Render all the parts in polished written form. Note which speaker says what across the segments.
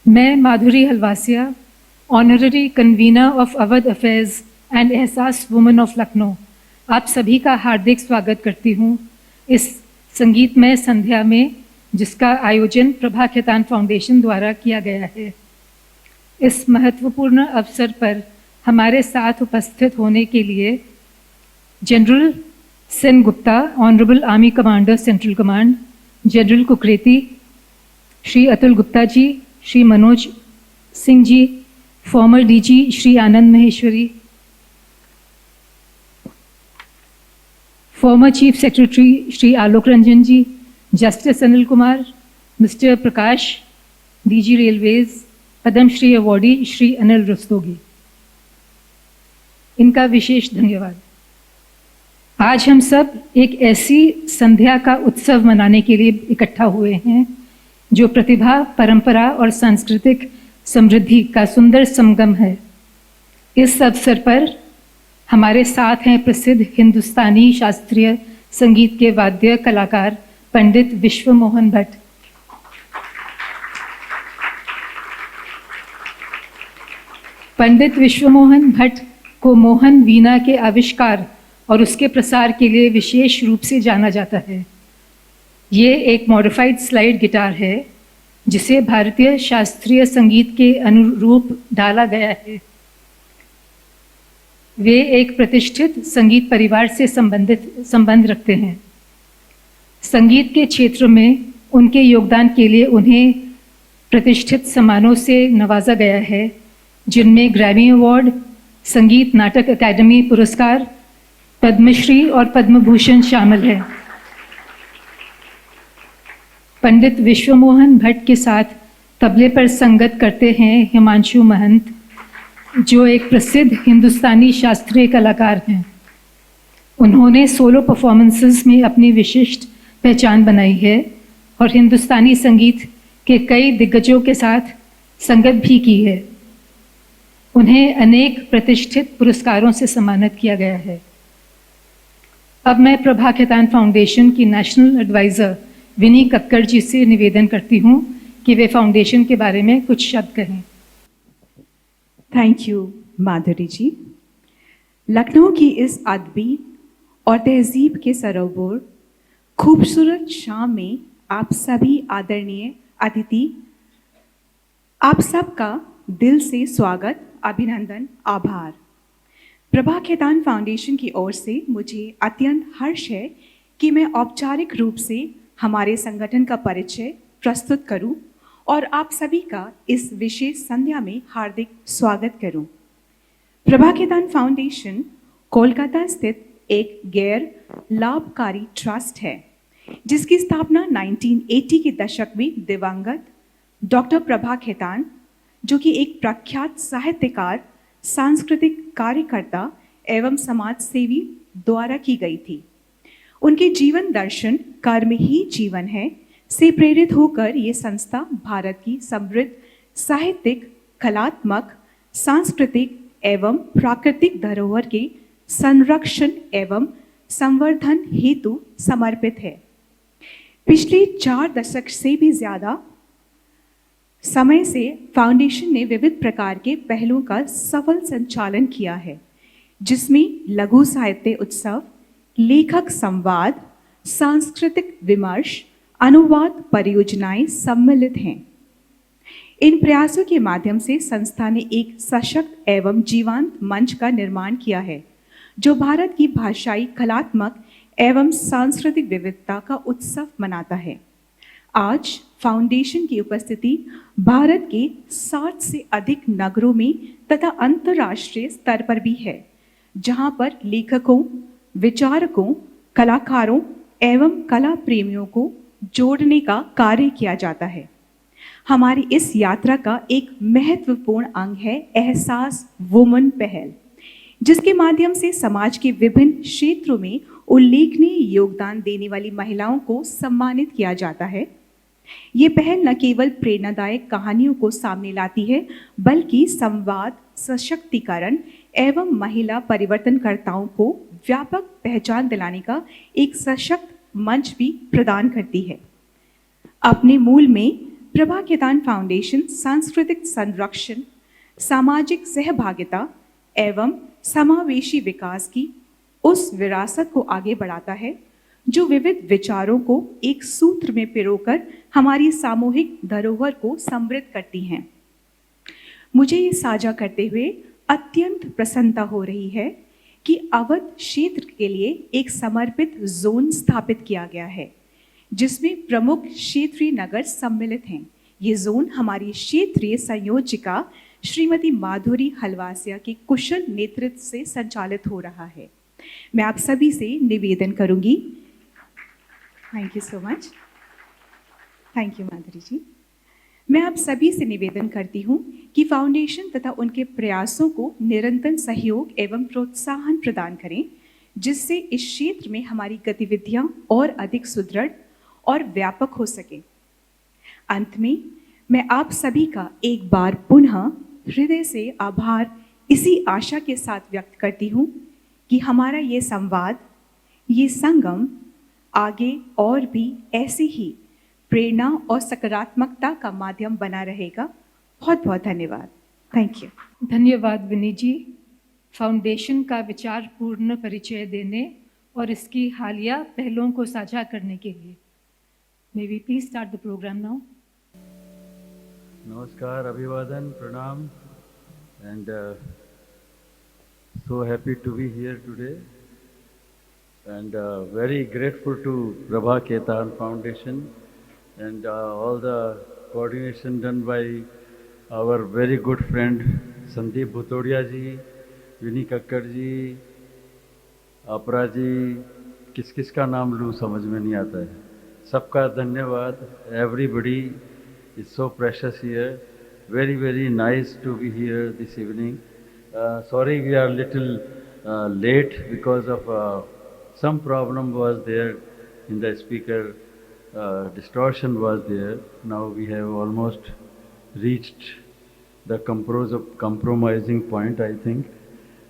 Speaker 1: मैं Madhuri Halwasia, honorary convener of Awadh affairs and Ehsaas women of Lucknow, आप सभी का हार्दिक स्वागत करती हूँ इस संगीतमय संध्या में, जिसका आयोजन प्रभा खेतान फाउंडेशन द्वारा किया गया है। इस महत्वपूर्ण अवसर पर हमारे साथ उपस्थित होने के लिए general Sen Gupta, honourable army commander central command, general Kukreti, Shri Atul Gupta ji, Shri Manoj Singh ji, former DG Shri Anand Maheshwari, former chief secretary Shri Alok Ranjan ji, justice Anil Kumar, mister Prakash, DG railways, Padmashri awardee Shri Anil Rastogi, इनका विशेष धन्यवाद। आज हम सब एक ऐसी संध्या का उत्सव मनाने के लिए इकट्ठा हुए हैं जो प्रतिभा, परंपरा और सांस्कृतिक समृद्धि का सुंदर संगम है। इस अवसर पर हमारे साथ हैं प्रसिद्ध हिंदुस्तानी शास्त्रीय संगीत के वाद्य कलाकार पंडित विश्व मोहन भट्ट। पंडित विश्व मोहन भट्ट को मोहन वीणा के आविष्कार और उसके प्रसार के लिए विशेष रूप से जाना जाता है। ये एक मॉडिफाइड स्लाइड गिटार है जिसे भारतीय शास्त्रीय संगीत के अनुरूप ढाला गया है। वे एक प्रतिष्ठित संगीत परिवार से संबंध रखते हैं। संगीत के क्षेत्र में उनके योगदान के लिए उन्हें प्रतिष्ठित सम्मानों से नवाजा गया है, जिनमें ग्रैमी अवार्ड, संगीत नाटक अकादमी पुरस्कार, पद्मश्री और पद्म भूषण शामिल है। पंडित विश्व मोहन भट्ट के साथ तबले पर संगत करते हैं हिमांशु महंत, जो एक प्रसिद्ध हिंदुस्तानी शास्त्रीय कलाकार हैं। उन्होंने सोलो परफॉर्मेंसेस में अपनी विशिष्ट पहचान बनाई है और हिंदुस्तानी संगीत के कई दिग्गजों के साथ संगत भी की है। उन्हें अनेक प्रतिष्ठित पुरस्कारों से सम्मानित किया गया है। अब मैं प्रभा खेतान फाउंडेशन की नेशनल एडवाइज़र विनी कक्कड़ जी से निवेदन करती हूँ कि वे फाउंडेशन के बारे में कुछ शब्द कहें।
Speaker 2: थैंक यू माधुरी जी। लखनऊ की इस अदबी और तहजीब के सरोवर खूबसूरत शाम में आप सभी आदरणीय अतिथि, आप सबका दिल से स्वागत, अभिनंदन, आभार। प्रभा खेतान फाउंडेशन की ओर से मुझे अत्यंत हर्ष है कि मैं औपचारिक रूप से हमारे संगठन का परिचय प्रस्तुत करूं और आप सभी का इस विशेष संध्या में हार्दिक स्वागत करूं। प्रभा खेतान फाउंडेशन कोलकाता स्थित एक गैर लाभकारी ट्रस्ट है जिसकी स्थापना 1980 के दशक में दिवंगत डॉक्टर प्रभा खेतान, जो कि एक प्रख्यात साहित्यकार, सांस्कृतिक कार्यकर्ता एवं समाज सेवी द्वारा की गई थी। उनके जीवन दर्शन कर्म ही जीवन है से प्रेरित होकर ये संस्था भारत की समृद्ध साहित्यिक, कलात्मक, सांस्कृतिक एवं प्राकृतिक धरोहर के संरक्षण एवं संवर्धन हेतु समर्पित है। पिछले 4 दशक से भी ज्यादा समय से फाउंडेशन ने विविध प्रकार के पहलों का सफल संचालन किया है, जिसमें लघु साहित्य उत्सव, लेखक संवाद, सांस्कृतिक विमर्श, अनुवाद परियोजनाएं सम्मिलित हैं। इन प्रयासों के माध्यम से संस्था ने एक सशक्त एवं जीवंत मंच का निर्माण किया है, जो भारत की भाषाई, कलात्मक एवं सांस्कृतिक विविधता का उत्सव मनाता है। आज फाउंडेशन की उपस्थिति भारत के 60 से अधिक नगरों में तथा अंतर्राष्ट्रीय स्तर पर भी है, जहां पर लेखकों, विचारकों, कलाकारों एवं कला प्रेमियों को जोड़ने का कार्य किया जाता है। हमारी इस यात्रा का एक महत्वपूर्ण अंग है एहसास वुमन पहल, जिसके माध्यम से समाज के विभिन्न क्षेत्रों में उल्लेखनीय योगदान देने वाली महिलाओं को सम्मानित किया जाता है। ये पहल न केवल प्रेरणादायक कहानियों को सामने लाती है, बल्कि संवाद, सशक्तिकरण एवं महिला परिवर्तनकर्ताओं को व्यापक पहचान दिलाने का एक सशक्त मंच भी प्रदान करती है। अपने मूल में प्रभा केतान फाउंडेशन सांस्कृतिक संरक्षण, सामाजिक सहभागिता एवं समावेशी विकास की उस विरासत को आगे बढ़ाता है जो विविध विचारों को एक सूत्र में पिरोकर हमारी सामूहिक धरोहर को समृद्ध करती हैं। मुझे ये साझा करते हुए अत्यंत प्रसन्नता हो रही है कि अवध क्षेत्र के लिए एक समर्पित जोन स्थापित किया गया है जिसमें प्रमुख क्षेत्रीय नगर सम्मिलित हैं। ये जोन हमारी क्षेत्रीय संयोजिका श्रीमती माधुरी हलवासिया के कुशल नेतृत्व से संचालित हो रहा है। मैं आप सभी से निवेदन करूंगी। Thank you so much. Thank you Madhuri ji. मैं आप सभी से निवेदन करती हूं कि फाउंडेशन तथा उनके प्रयासों को निरंतर सहयोग एवं प्रोत्साहन प्रदान करें जिससे इस क्षेत्र में हमारी गतिविधियां और अधिक सुदृढ़ और व्यापक हो सके। अंत में मैं आप सभी का एक बार पुनः हृदय से आभार इसी आशा के साथ व्यक्त करती हूं कि हमारा ये संवाद, ये संगम आगे और भी ऐसे ही प्रेरणा और सकारात्मकता का माध्यम बना रहेगा। बहुत बहुत धन्यवाद। Thank you.
Speaker 1: धन्यवाद विनी जी, फाउंडेशन का विचारपूर्ण परिचय देने और इसकी हालिया पहलों को साझा करने के लिए। May we please start the programme now.
Speaker 3: नमस्कार, अभिवादन, प्रणाम, and so happy to be here today, and very grateful to Prabha Ketan Foundation and all the coordination done by our very good friend Sandeep Bhutodia ji, Vinny Kakkar ji, अपरा जी, किस किस का नाम लूँ समझ में नहीं आता है। सबका धन्यवाद। Everybody is so precious here. Very, very nice to be here this evening. Sorry we are little late because of some problem was there in the speaker. Distortion was there. Now we have almost reached the compromising point, I think.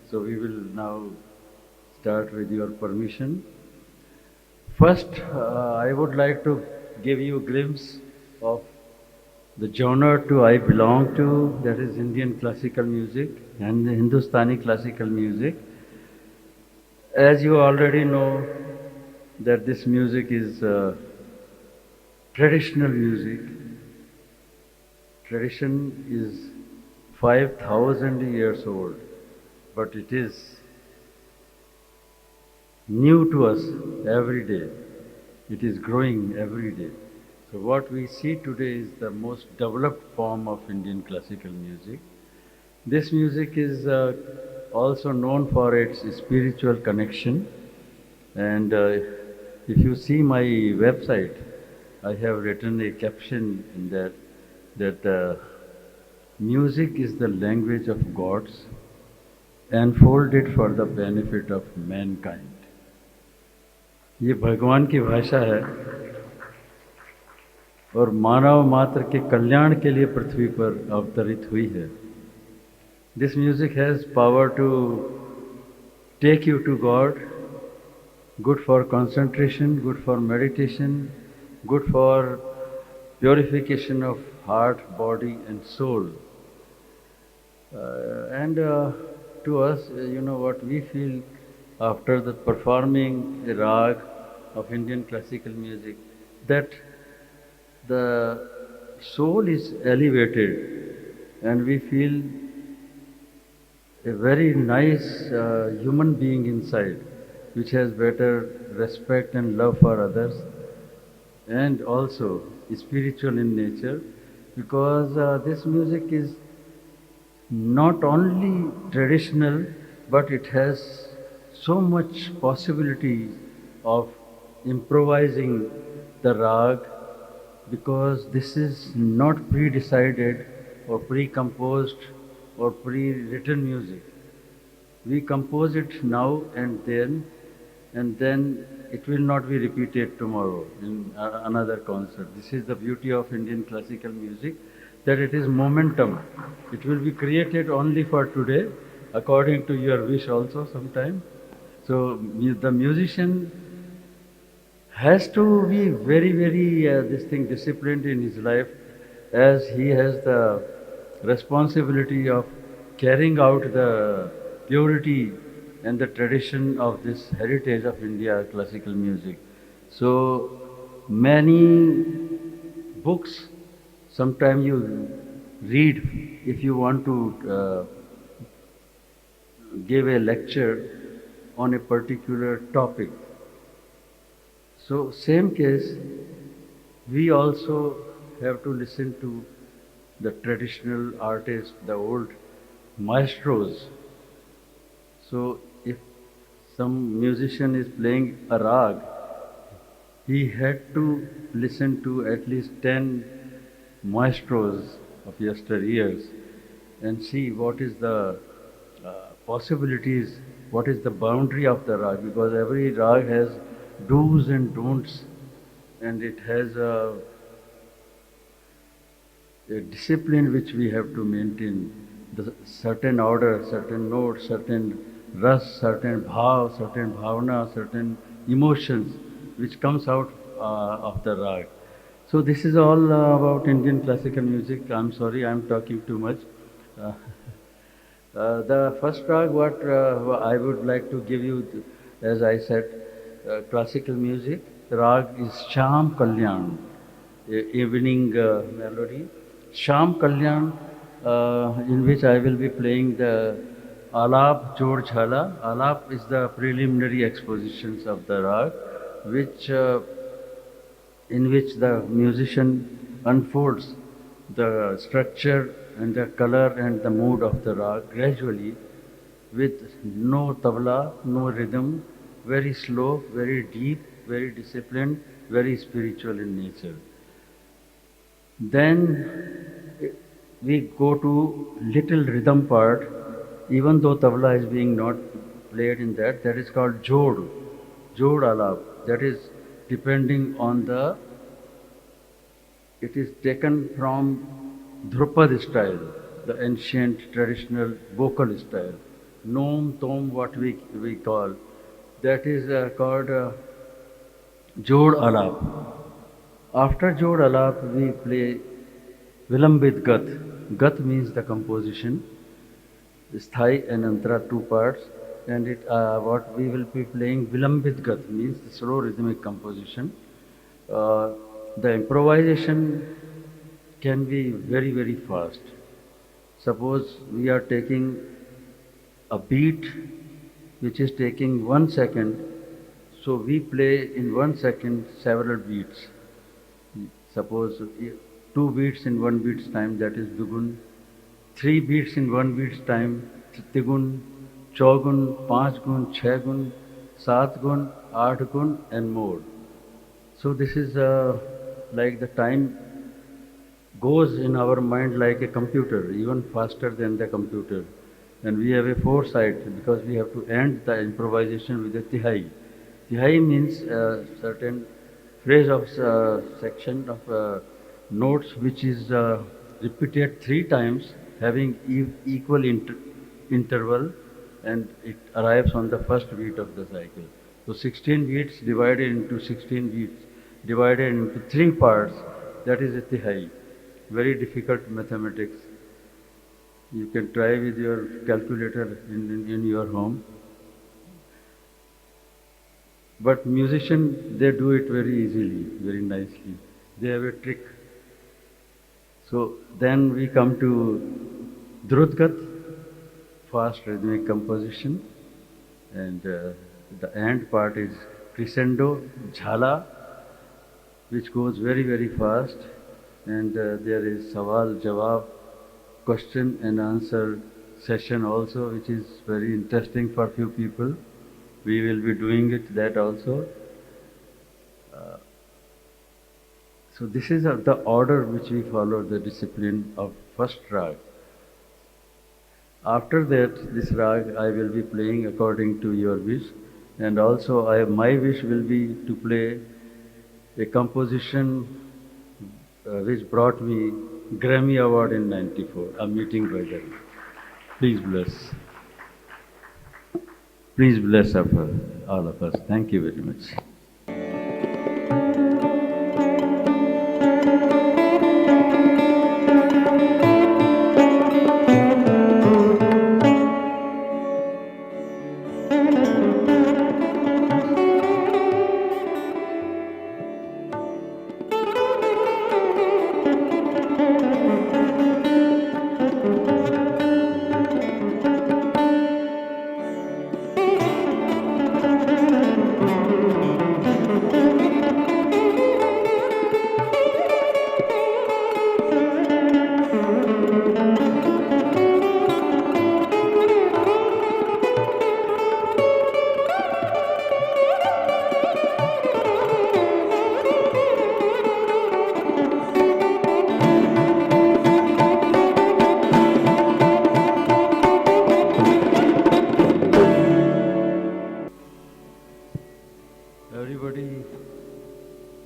Speaker 3: So we will now start with your permission. First, I would like to give you a glimpse of the genre to I belong to, that is Indian classical music and Hindustani classical music. As you already know that this music is traditional music. Tradition is 5,000 years old, but it is new to us every day. It is growing every day. So what we see today is the most developed form of Indian classical music. This music is also known for its spiritual connection, and if you see my website, I have written a caption in that music is the language of gods unfolded for the benefit of mankind. ये भगवान की भाषा है और मानव मात्र के कल्याण के लिए पृथ्वी पर अवतरित हुई है। This music has power to take you to God, good for concentration, good for meditation, good for purification of heart, body and soul. And to us, you know what we feel after the performing the rag of Indian classical music, that the soul is elevated and we feel a very nice human being inside, which has better respect and love for others and also spiritual in nature, because this music is not only traditional but it has so much possibility of improvising the rag, because this is not pre-decided or pre-composed or pre-written music. We compose it now and then it will not be repeated tomorrow in another concert. This is the beauty of Indian classical music, that it is momentum. It will be created only for today, according to your wish also sometime. So the musician has to be very, very disciplined in his life, as he has the responsibility of carrying out the purity and the tradition of this heritage of India, classical music. So many books sometimes you read if you want to give a lecture on a particular topic. So same case, we also have to listen to the traditional artists, the old maestros. So if some musician is playing a rag, he had to listen to at least 10 maestros of yesteryears and see what is the possibilities, what is the boundary of the rag, because every rag has do's and don'ts, and it has a discipline which we have to maintain. The certain order, certain notes, certain ras, certain bhav, certain bhavana, certain emotions which comes out of the rag. So this is all about Indian classical music. I'm sorry, I'm talking too much. Uh, the first rag what I would like to give you, as I said, classical music. The rag is Sham Kalyan, evening melody. Sham Kalyan, in which I will be playing the Alap Jod Jhala. Alap is the preliminary expositions of the rag, which in which the musician unfolds the structure and the color and the mood of the rag gradually with no tabla, no rhythm, very slow, very deep, very disciplined, very spiritual in nature. Then we go to little rhythm part, even though tabla is being not played in that, that is called jod, jod alap. That is depending on the, it is taken from Dhrupad style, the ancient traditional vocal style. Nom, tom, what we call, that is called jod alap. After jod alap, we play Vilambit Gat. Gat means the composition. Sthai and Antara, two parts. And it, what we will be playing Vilambit Gat means the slow rhythmic composition. The improvisation can be very, very fast. Suppose we are taking a beat which is taking 1 second, so we play in 1 second several beats. Suppose 2 beats in 1 beat's time, that is Dugun. 3 beats in 1 beat's time, Tigun, Chogun, Panchgun, Chhagun, Satgun, Athgun, and more. So this is like the time goes in our mind like a computer, even faster than the computer. And we have a foresight because we have to end the improvisation with a tihai. Tihai means a certain phrase of section of notes which is repeated 3 times, having equal interval, and it arrives on the first beat of the cycle. So 16 beats divided into 16 beats, divided into 3 parts, that is a tihai. Very difficult mathematics. You can try with your calculator in your home. But musicians, they do it very easily, very nicely. They have a trick. So then we come to Drutgat, fast rhythmic composition, and the end part is crescendo, jhala, which goes very, very fast, and there is sawal, jawab, question and answer session also, which is very interesting for few people. We will be doing it that also. So this is the order which we follow, the discipline of first rag. After that, this rag I will be playing according to your wish, and also my wish will be to play a composition which brought me Grammy Award in '94, a meeting by them. Please bless. Please bless all of us. Thank you very much.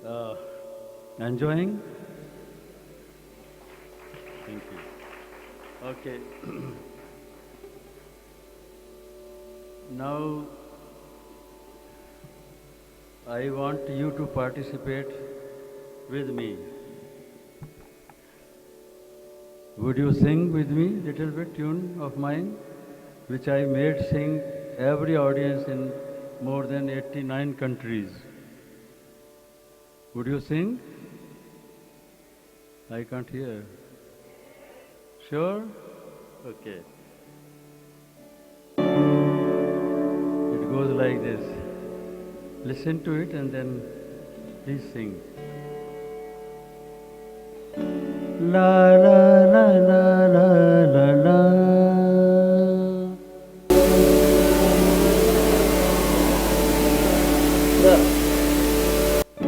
Speaker 3: Uh, enjoying? Thank you. Okay. Now, I want you to participate with me. Would you sing with me little bit tune of mine, which I made sing every audience in more than 89 countries? Would you sing? I can't hear. Sure? Okay. It goes like this. Listen to it and then please sing. La la la la la la la.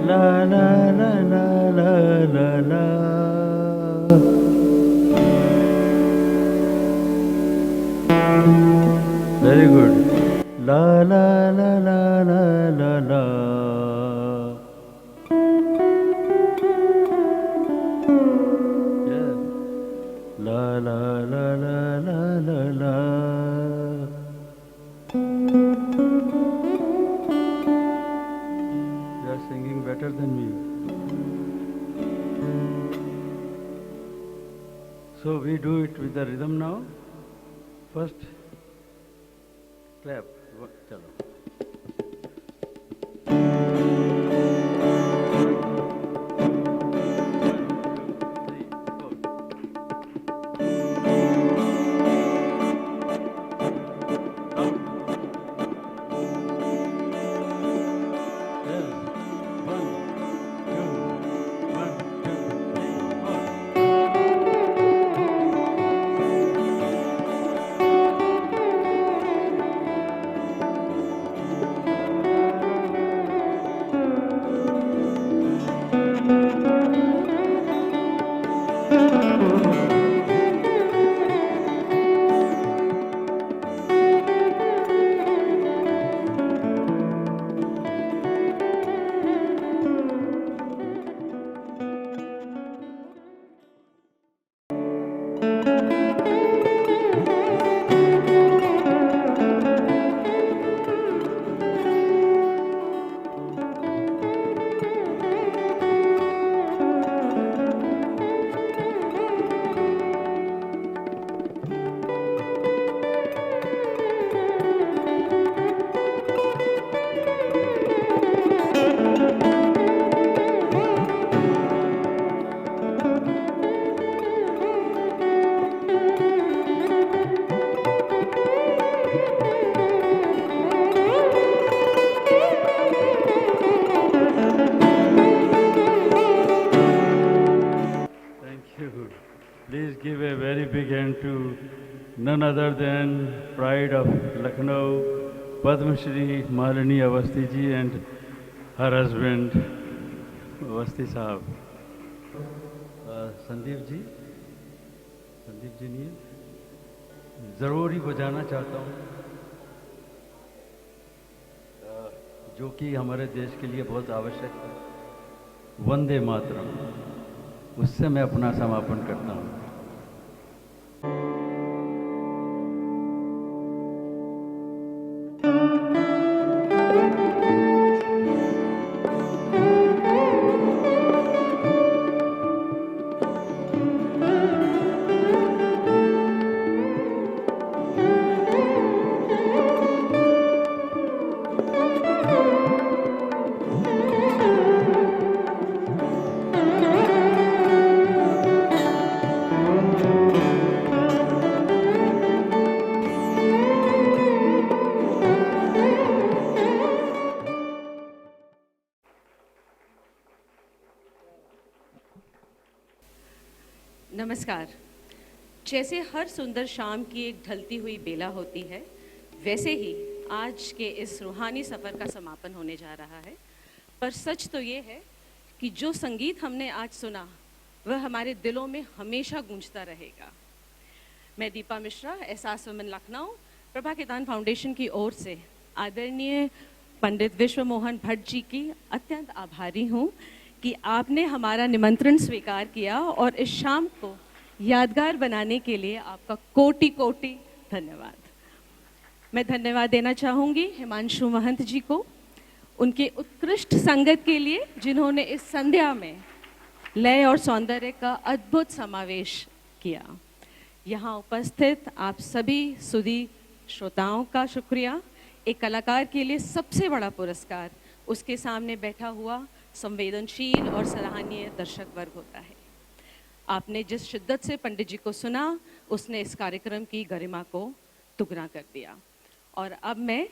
Speaker 3: La la la la la la la. Very good. La la la la la la la. Yeah. La la la la la la la. You are singing better than me. So we do it with the rhythm now. First, clap. Chalo. Please give a very big hand to none other than pride of Lucknow, Padma Shri Malini Avasthi ji and her husband Avasthi Sahab. Sandeep ji नहीं है, ज़रूर ही बजाना चाहता हूँ, जो कि हमारे देश के लिए बहुत आवश्यक है, वंदे मातरम। उससे मैं अपना समापन करता हूँ।
Speaker 4: नमस्कार। जैसे हर सुंदर शाम की एक ढलती हुई बेला होती है, वैसे ही आज के इस रूहानी सफ़र का समापन होने जा रहा है। पर सच तो ये है कि जो संगीत हमने आज सुना वह हमारे दिलों में हमेशा गूंजता रहेगा। मैं दीपा मिश्रा, एहसास वुमेन लखनऊ, प्रभा केदान फाउंडेशन की ओर से आदरणीय पंडित विश्व मोहन भट्ट जी की अत्यंत आभारी हूँ कि आपने हमारा निमंत्रण स्वीकार किया और इस शाम को यादगार बनाने के लिए आपका कोटि कोटि धन्यवाद। मैं धन्यवाद देना चाहूँगी हिमांशु महंत जी को उनके उत्कृष्ट संगत के लिए, जिन्होंने इस संध्या में लय और सौंदर्य का अद्भुत समावेश किया। यहाँ उपस्थित आप सभी सुधी श्रोताओं का शुक्रिया। एक कलाकार के लिए सबसे बड़ा पुरस्कार उसके सामने बैठा हुआ संवेदनशील और सराहनीय दर्शक वर्ग होता है। आपने जिस शिद्दत से पंडित जी को सुना, उसने इस कार्यक्रम की गरिमा को दुगना कर दिया। और अब मैं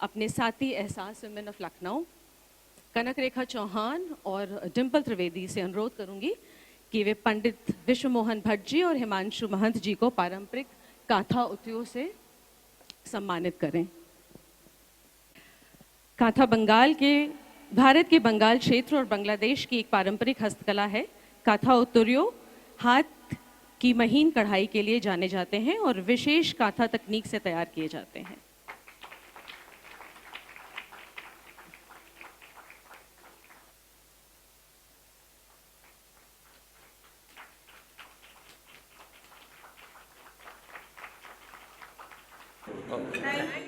Speaker 4: अपने साथी एहसास वुमेन ऑफ लखनऊ कनक रेखा चौहान और डिम्पल त्रिवेदी से अनुरोध करूंगी कि वे पंडित विश्व मोहन भट्ट जी और हिमांशु महंत जी को पारंपरिक काथा उतियों से सम्मानित करें। काथा भारत के बंगाल क्षेत्र और बांग्लादेश की एक पारंपरिक हस्तकला है। काथा उत्तरियो हाथ की महीन कढ़ाई के लिए जाने जाते हैं और विशेष काथा तकनीक से तैयार किए जाते हैं।
Speaker 3: Oh.